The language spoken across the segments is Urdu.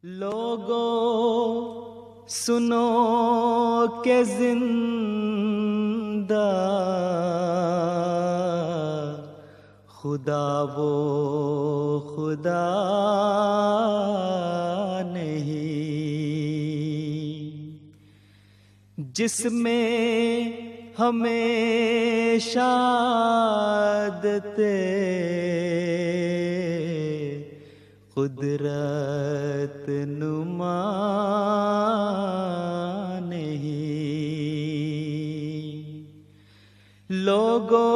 لوگو سنو کہ زندہ خدا وہ خدا نہیں جس میں ہمیشہ عادت قدرت نما نہیں۔ لوگو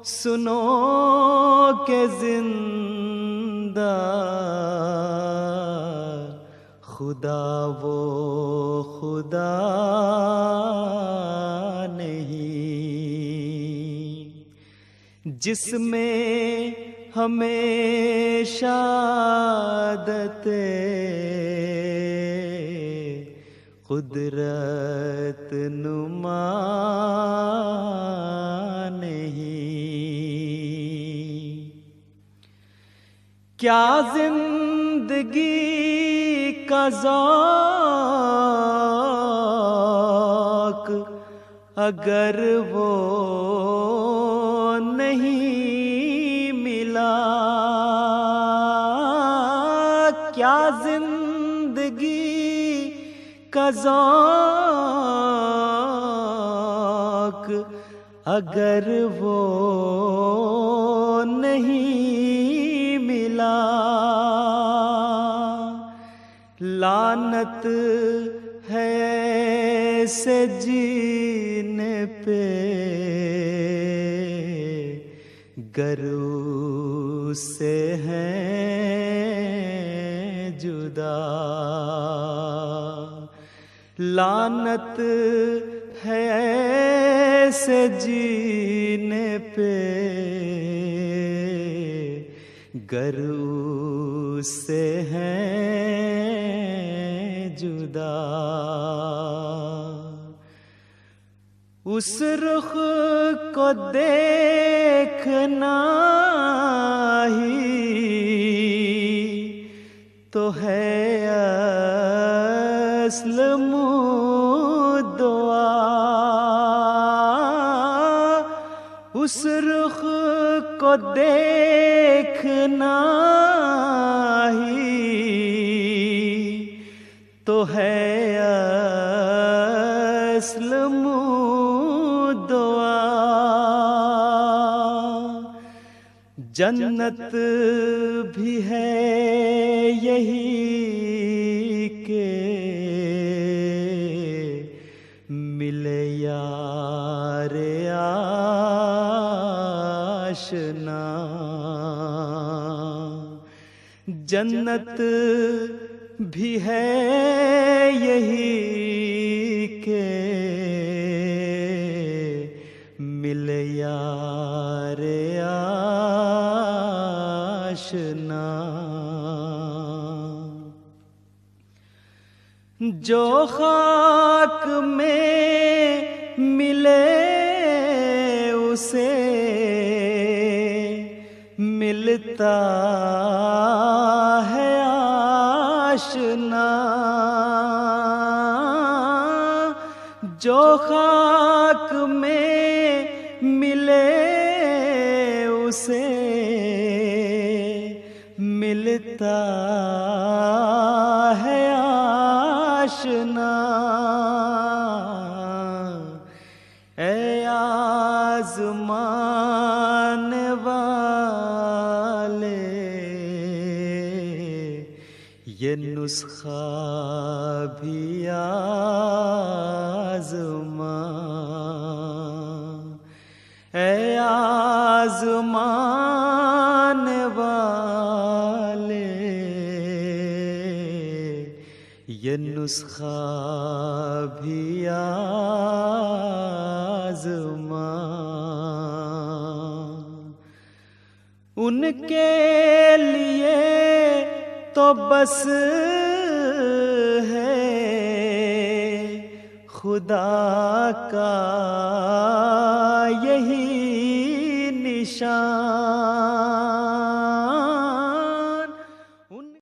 سنو کہ زندہ خدا وہ خدا نہیں جس میں ہمیشہ عادت قدرت نما نہیں۔ کیا زندگی کا ذوق اگر وہ نہیں ملا، کیا زندگی کا ذوق اگر وہ نہیں ملا، لعنت ہے ایسے جینے پہ گر اس سے ہیں جدا، لعنت ہے ایسے جینے پہ گر اس سے ہیں جدا۔ اس رخ کو دیکھنا ہی تو ہے اصل دعا، اس رخ کو دیکھنا ہی تو ہے اصل دعا۔ جنت بھی ہے یہی کہ ملے یار آشنا، جنت بھی ہے یہی کہ ملے یار آشنا۔ جو خاک میں ملے اسے ملتا ہے آشنا، جو خاک میں ملے اسے ملتا ہے آشنا۔ اے آزمان والے یہ نسخہ بھی آزما، اے آزمان والے یہ نسخہ بھی آزما۔ ان کے لیے تو بس ہے خدا کا یہی نشان،